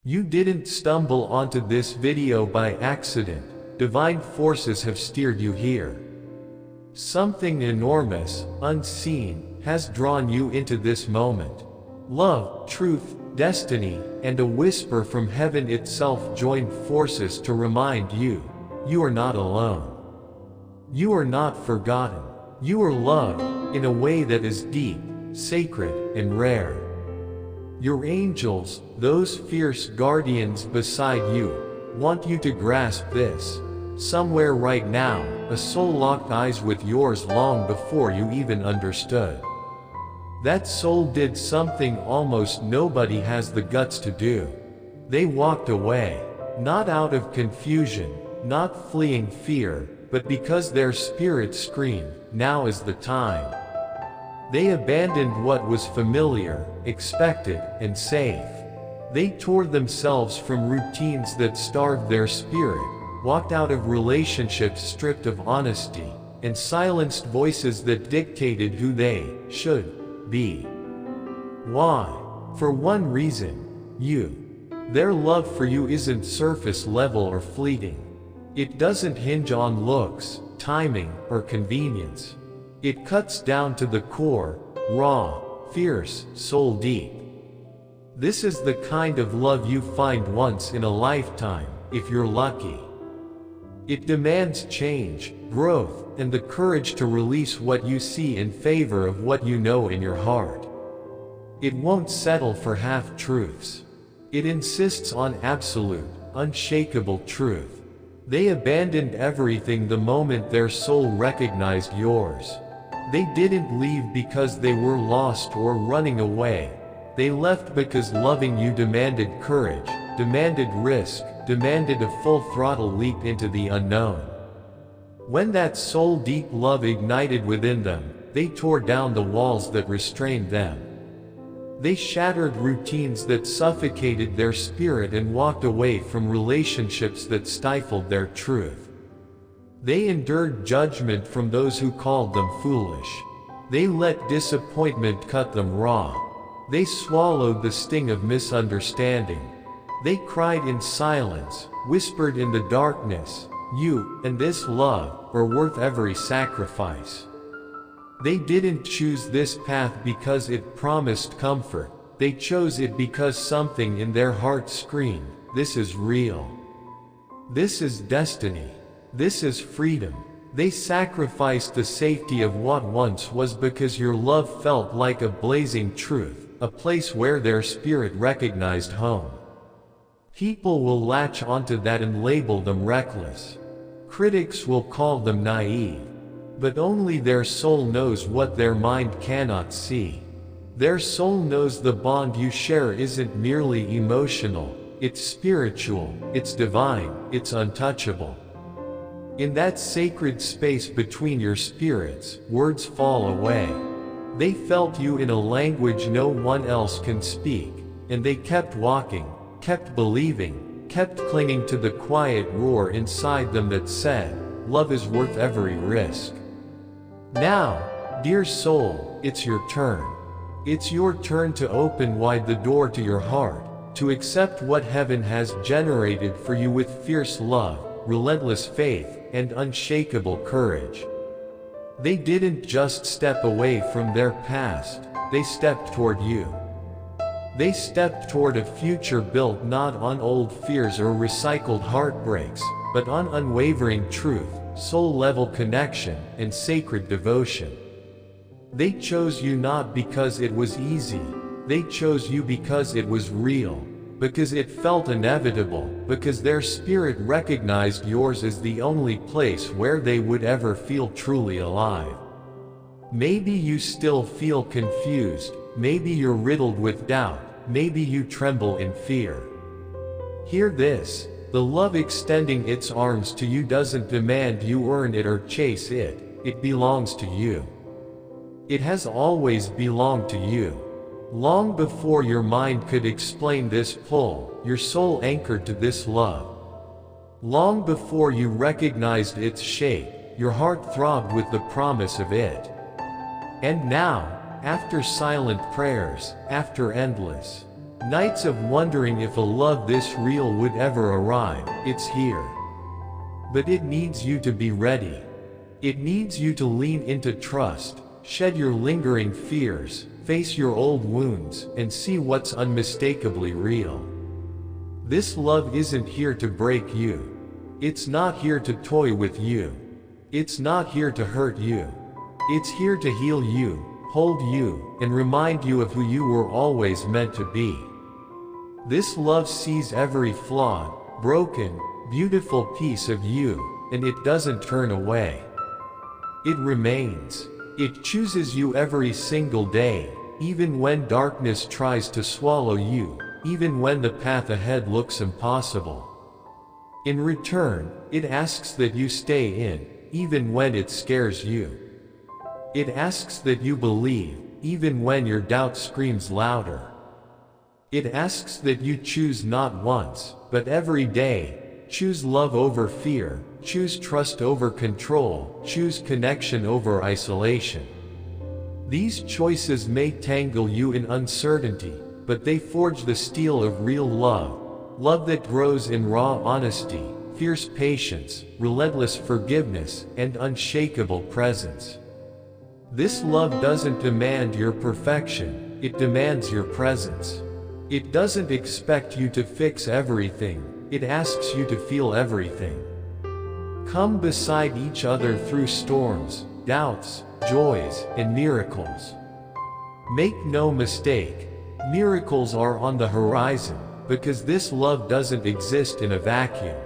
You didn't stumble onto this video by accident. Divine forces have steered you here. Something enormous, unseen, has drawn you into this moment. Love, truth, destiny, and a whisper from heaven itself joined forces to remind you, you are not alone. You are not forgotten. You are loved, in a way that is deep, sacred, and rare. Your angels, those fierce guardians beside you, want you to grasp this. Somewhere right now, a soul locked eyes with yours long before you even understood. That soul did something almost nobody has the guts to do. They walked away, not out of confusion, not fleeing fear, but because their spirit screamed, now is the time. They abandoned what was familiar, expected, and safe. They tore themselves from routines that starved their spirit, walked out of relationships stripped of honesty, and silenced voices that dictated who they should be. Why? For one reason: you. Their love for you isn't surface level or fleeting. It doesn't hinge on looks, timing, or convenience. It cuts down to the core, raw, fierce, soul deep. This is the kind of love you find once in a lifetime, if you're lucky. It demands change, growth, and the courage to release what you see in favor of what you know in your heart. It won't settle for half-truths. It insists on absolute, unshakable truth. They abandoned everything the moment their soul recognized yours. They didn't leave because they were lost or running away. They left because loving you demanded courage, demanded risk, demanded a full-throttle leap into the unknown. When that soul-deep love ignited within them, they tore down the walls that restrained them. They shattered routines that suffocated their spirit and walked away from relationships that stifled their truth. They endured judgment from those who called them foolish. They let disappointment cut them raw. They swallowed the sting of misunderstanding. They cried in silence, whispered in the darkness, "You and this love are worth every sacrifice." They didn't choose this path because it promised comfort. They chose it because something in their heart screamed, "This is real. This is destiny. This is freedom." They sacrificed the safety of what once was because your love felt like a blazing truth, a place where their spirit recognized home. People will latch onto that and label them reckless. Critics will call them naive. But only their soul knows what their mind cannot see. Their soul knows the bond you share isn't merely emotional, it's spiritual, it's divine, it's untouchable. In that sacred space between your spirits, words fall away. They felt you in a language no one else can speak, and they kept walking, kept believing, kept clinging to the quiet roar inside them that said, "Love is worth every risk." Now, dear soul, it's your turn. It's your turn to open wide the door to your heart, to accept what heaven has generated for you with fierce love, relentless faith, and unshakable courage. They didn't just step away from their past, they stepped toward you. They stepped toward a future built not on old fears or recycled heartbreaks, but on unwavering truth, soul-level connection, and sacred devotion. They chose you not because it was easy, they chose you because it was real, because it felt inevitable, because their spirit recognized yours as the only place where they would ever feel truly alive. Maybe you still feel confused, maybe you're riddled with doubt, maybe you tremble in fear. Hear this. The love extending its arms to you doesn't demand you earn it or chase it, it belongs to you. It has always belonged to you. Long before your mind could explain this pull, your soul anchored to this love. Long before you recognized its shape, your heart throbbed with the promise of it. And now, after silent prayers, after endless Nights of wondering if a love this real would ever arrive. It's here. But it needs you to be ready. It needs you to lean into trust, shed your lingering fears, face your old wounds, and see what's unmistakably real. This love isn't here to break you. It's not here to toy with you. It's not here to hurt you. It's here to heal you, hold you, and remind you of who you were always meant to be. This love sees every flawed, broken, beautiful piece of you, and it doesn't turn away. It remains. It chooses you every single day, even when darkness tries to swallow you, even when the path ahead looks impossible. In return, it asks that you stay in, even when it scares you. It asks that you believe, even when your doubt screams louder. It asks that you choose not once, but every day. Choose love over fear, choose trust over control, choose connection over isolation. These choices may tangle you in uncertainty, but they forge the steel of real love. Love that grows in raw honesty, fierce patience, relentless forgiveness, and unshakable presence. This love doesn't demand your perfection, it demands your presence. It doesn't expect you to fix everything, it asks you to feel everything. Come beside each other through storms, doubts, joys, and miracles. Make no mistake, miracles are on the horizon, because this love doesn't exist in a vacuum.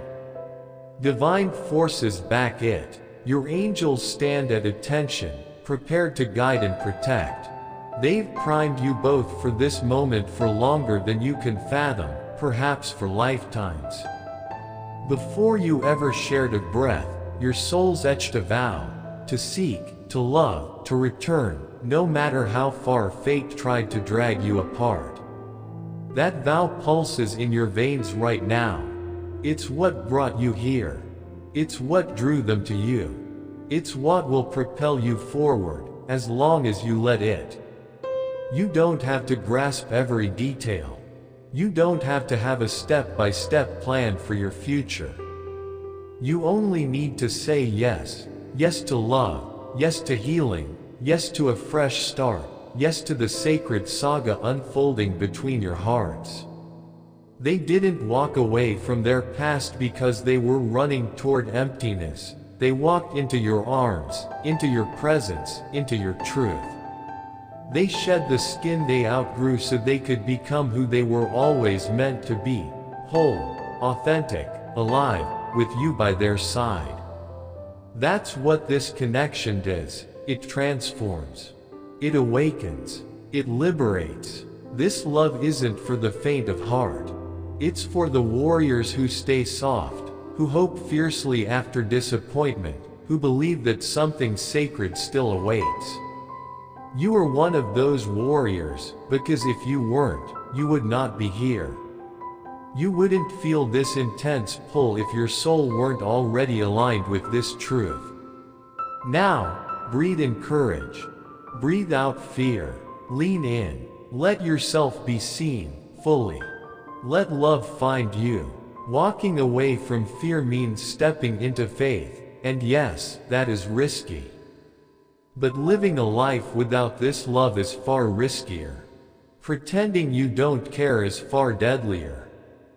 Divine forces back it. Your angels stand at attention, prepared to guide and protect. They've primed you both for this moment for longer than you can fathom, perhaps for lifetimes. Before you ever shared a breath, your souls etched a vow, to seek, to love, to return, no matter how far fate tried to drag you apart. That vow pulses in your veins right now. It's what brought you here. It's what drew them to you. It's what will propel you forward, as long as you let it. You don't have to grasp every detail. You don't have to have a step-by-step plan for your future. You only need to say yes. Yes to love. Yes to healing. Yes to a fresh start. Yes to the sacred saga unfolding between your hearts. They didn't walk away from their past because they were running toward emptiness. They walked into your arms, into your presence, into your truth. They shed the skin they outgrew so they could become who they were always meant to be, whole, authentic, alive, with you by their side. That's what this connection does. It transforms. It awakens. It liberates. This love isn't for the faint of heart. It's for the warriors who stay soft, who hope fiercely after disappointment, who believe that something sacred still awaits. You are one of those warriors, because if you weren't, you would not be here. You wouldn't feel this intense pull if your soul weren't already aligned with this truth. Now, breathe in courage. Breathe out fear. Lean in. Let yourself be seen, fully. Let love find you. Walking away from fear means stepping into faith, and yes, that is risky. But living a life without this love is far riskier. Pretending you don't care is far deadlier.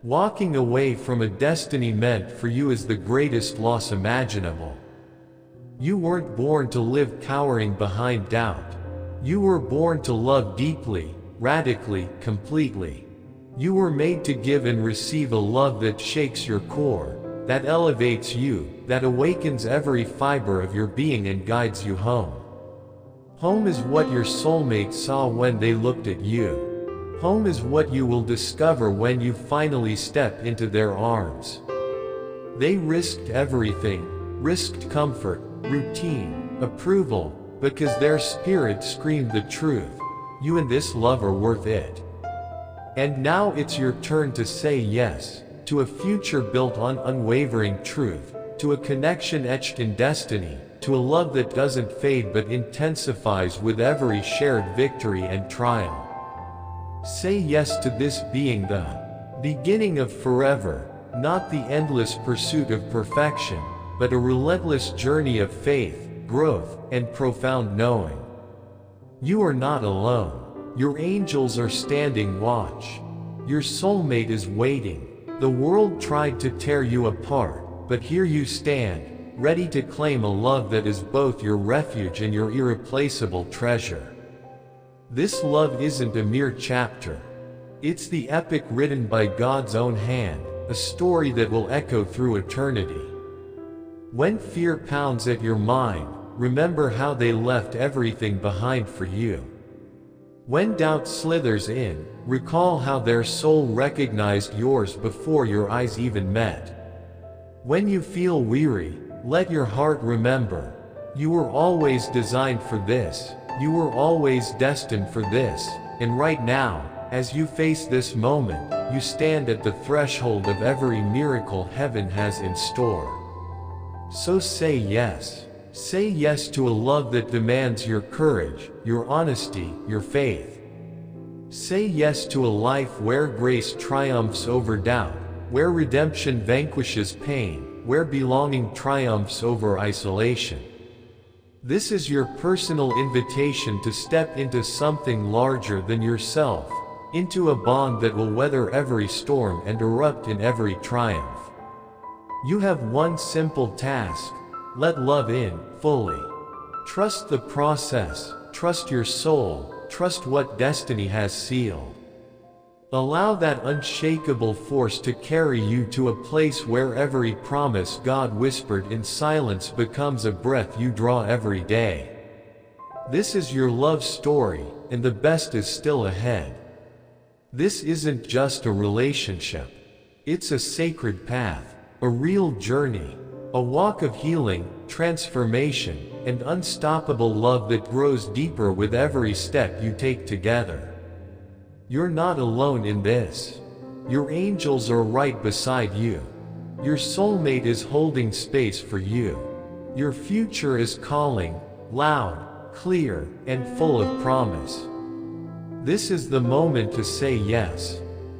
Walking away from a destiny meant for you is the greatest loss imaginable. You weren't born to live cowering behind doubt. You were born to love deeply, radically, completely. You were made to give and receive a love that shakes your core, that elevates you, that awakens every fiber of your being and guides you home. Home is what your soulmate saw when they looked at you. Home is what you will discover when you finally step into their arms. They risked everything, risked comfort, routine, approval, because their spirit screamed the truth. You and this love are worth it. And now it's your turn to say yes, to a future built on unwavering truth, to a connection etched in destiny, to a love that doesn't fade but intensifies with every shared victory and trial. Say yes to this being the beginning of forever, not the endless pursuit of perfection, but a relentless journey of faith, growth, and profound knowing. You are not alone. Your angels are standing watch. Your soulmate is waiting. The world tried to tear you apart, but here you stand, ready to claim a love that is both your refuge and your irreplaceable treasure. This love isn't a mere chapter. It's the epic written by God's own hand, a story that will echo through eternity. When fear pounds at your mind, remember how they left everything behind for you. When doubt slithers in, recall how their soul recognized yours before your eyes even met. When you feel weary, let your heart remember, you were always designed for this, you were always destined for this, and right now, as you face this moment, you stand at the threshold of every miracle heaven has in store. So say yes. Say yes to a love that demands your courage, your honesty, your faith. Say yes to a life where grace triumphs over doubt, where redemption vanquishes pain, where belonging triumphs over isolation. This is your personal invitation to step into something larger than yourself, into a bond that will weather every storm and erupt in every triumph. You have one simple task. Let love in, fully. Trust the process, trust your soul, trust what destiny has sealed. Allow that unshakable force to carry you to a place where every promise God whispered in silence becomes a breath you draw every day. This is your love story, and the best is still ahead. This isn't just a relationship. It's a sacred path, a real journey. A walk of healing, transformation, and unstoppable love that grows deeper with every step you take together. You're not alone in this. Your angels are right beside you. Your soulmate is holding space for you. Your future is calling, loud, clear, and full of promise. This is the moment to say yes.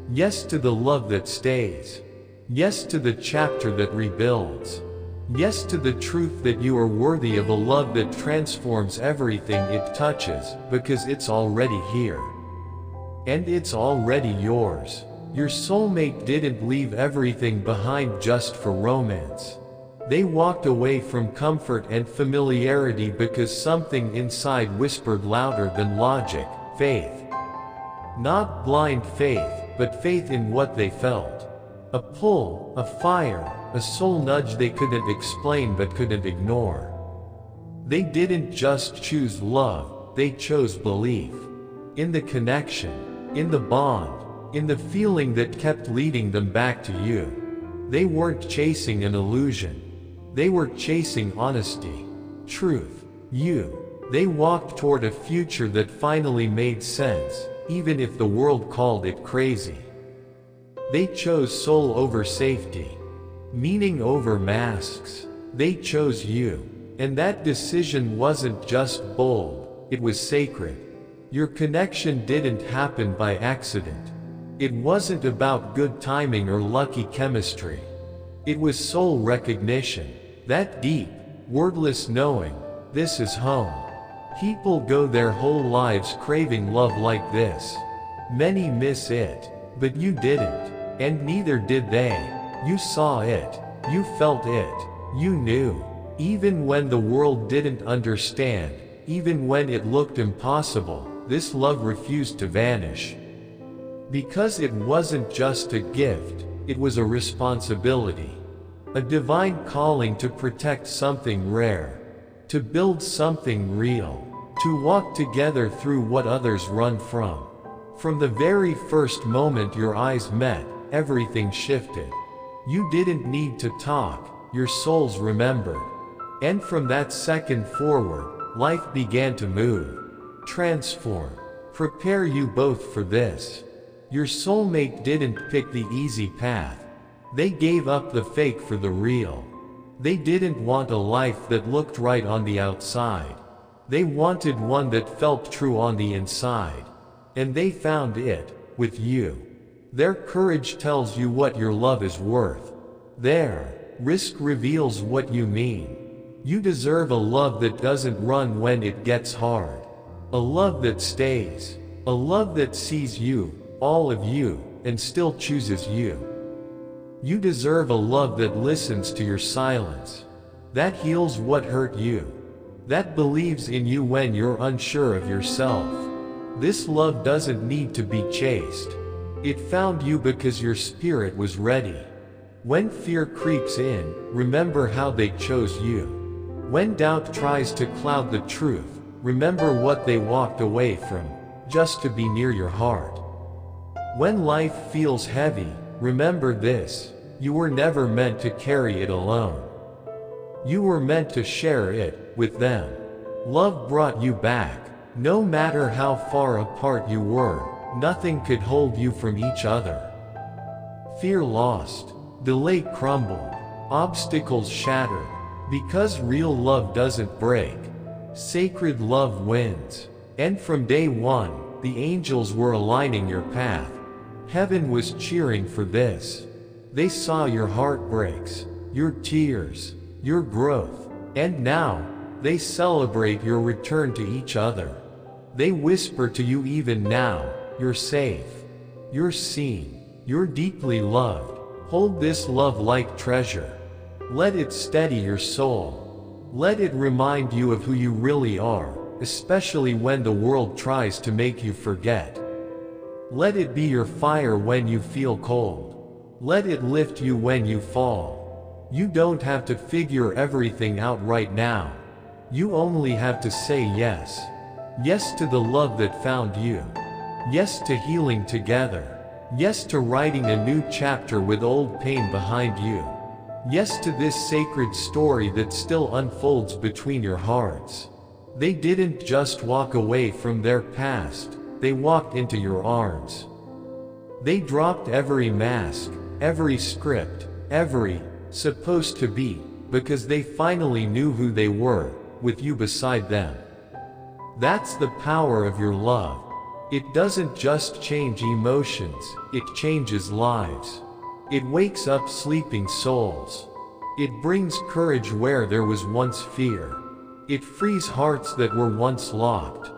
Yes to the love that stays. Yes to the chapter that rebuilds. Yes to the truth that you are worthy of a love that transforms everything it touches, because it's already here. And it's already yours. Your soulmate didn't leave everything behind just for romance. They walked away from comfort and familiarity because something inside whispered louder than logic, faith. Not blind faith, but faith in what they felt. A pull, a fire, a soul nudge they couldn't explain but couldn't ignore. They didn't just choose love, they chose belief. In the connection, in the bond, in the feeling that kept leading them back to you. They weren't chasing an illusion. They were chasing honesty, truth, you. They walked toward a future that finally made sense, even if the world called it crazy. They chose soul over safety. Meaning over masks. They chose you. And that decision wasn't just bold, it was sacred. Your connection didn't happen by accident. It wasn't about good timing or lucky chemistry. It was soul recognition. That deep, wordless knowing, this is home. People go their whole lives craving love like this. Many miss it. But you didn't. And neither did they. You saw it. You felt it. You knew. Even when the world didn't understand, even when it looked impossible, this love refused to vanish. Because it wasn't just a gift, it was a responsibility. A divine calling to protect something rare. To build something real. To walk together through what others run from. From the very first moment your eyes met, everything shifted. You didn't need to talk, your souls remembered. And from that second forward, life began to move, transform, prepare you both for this. Your soulmate didn't pick the easy path. They gave up the fake for the real. They didn't want a life that looked right on the outside. They wanted one that felt true on the inside. and they found it with you. Their courage tells you what your love is worth. Their risk reveals what you mean. You deserve a love that doesn't run when it gets hard. A love that stays. A love that sees you, all of you, and still chooses you. You deserve a love that listens to your silence. That heals what hurt you. That believes in you when you're unsure of yourself. This love doesn't need to be chased. It found you because your spirit was ready. When fear creeps in, remember how they chose you. When doubt tries to cloud the truth, remember what they walked away from, just to be near your heart. When life feels heavy, remember this: you were never meant to carry it alone. You were meant to share it with them. Love brought you back. No matter how far apart you were, nothing could hold you from each other. Fear lost. Delay crumbled. Obstacles shattered. Because real love doesn't break. Sacred love wins. And from day one, the angels were aligning your path. Heaven was cheering for this. They saw your heartbreaks, your tears, your growth, and now, they celebrate your return to each other. They whisper to you even now, you're safe. You're seen. You're deeply loved. Hold this love like treasure. Let it steady your soul. Let it remind you of who you really are, especially when the world tries to make you forget. Let it be your fire when you feel cold. Let it lift you when you fall. You don't have to figure everything out right now. You only have to say yes. Yes to the love that found you. Yes to healing together. Yes to writing a new chapter with old pain behind you. Yes to this sacred story that still unfolds between your hearts. They didn't just walk away from their past, they walked into your arms. They dropped every mask, every script, every supposed to be, because they finally knew who they were, with you beside them. That's the power of your love. It doesn't just change emotions, it changes lives. It wakes up sleeping souls. It brings courage where there was once fear. It frees hearts that were once locked.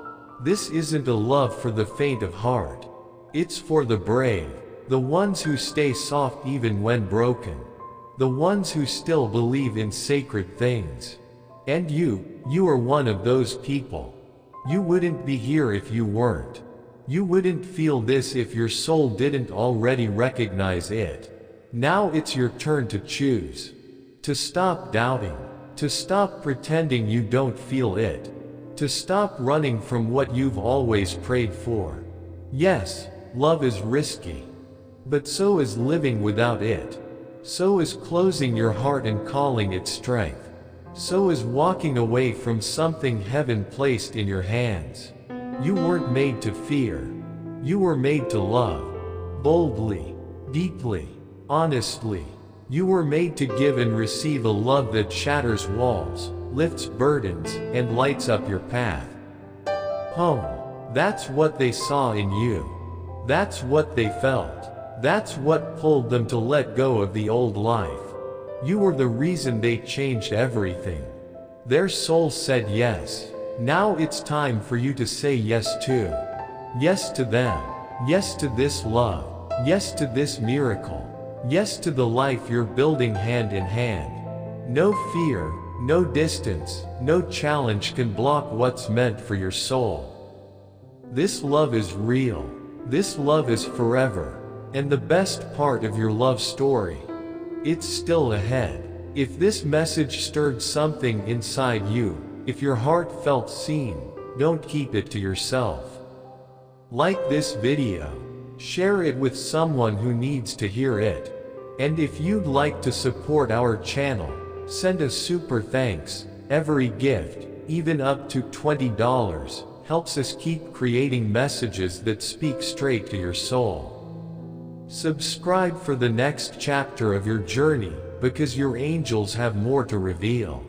This isn't a love for the faint of heart. It's for the brave, the ones who stay soft even when broken. The ones who still believe in sacred things. And you are one of those people. You wouldn't be here if you weren't. You wouldn't feel this if your soul didn't already recognize it. Now it's your turn to choose. To stop doubting. To stop pretending you don't feel it. To stop running from what you've always prayed for. Yes, love is risky. But so is living without it. So is closing your heart and calling it strength. So is walking away from something heaven placed in your hands. You weren't made to fear. You were made to love. Boldly, deeply, honestly. You were made to give and receive a love that shatters walls, lifts burdens, and lights up your path. Home. That's what they saw in you. That's what they felt. That's what pulled them to let go of the old life. You were the reason they changed everything. Their soul said yes. Now it's time for you to say yes too. Yes to them. Yes to this love. Yes to this miracle. Yes to the life you're building hand in hand. No fear, no distance, no challenge can block what's meant for your soul. This love is real. This love is forever. And the best part of your love story, it's still ahead. If this message stirred something inside you, if your heart felt seen, don't keep it to yourself. Like this video. Share it with someone who needs to hear it. And if you'd like to support our channel, send a super thanks. Every gift, even up to $20, helps us keep creating messages that speak straight to your soul. Subscribe for the next chapter of your journey, because your angels have more to reveal.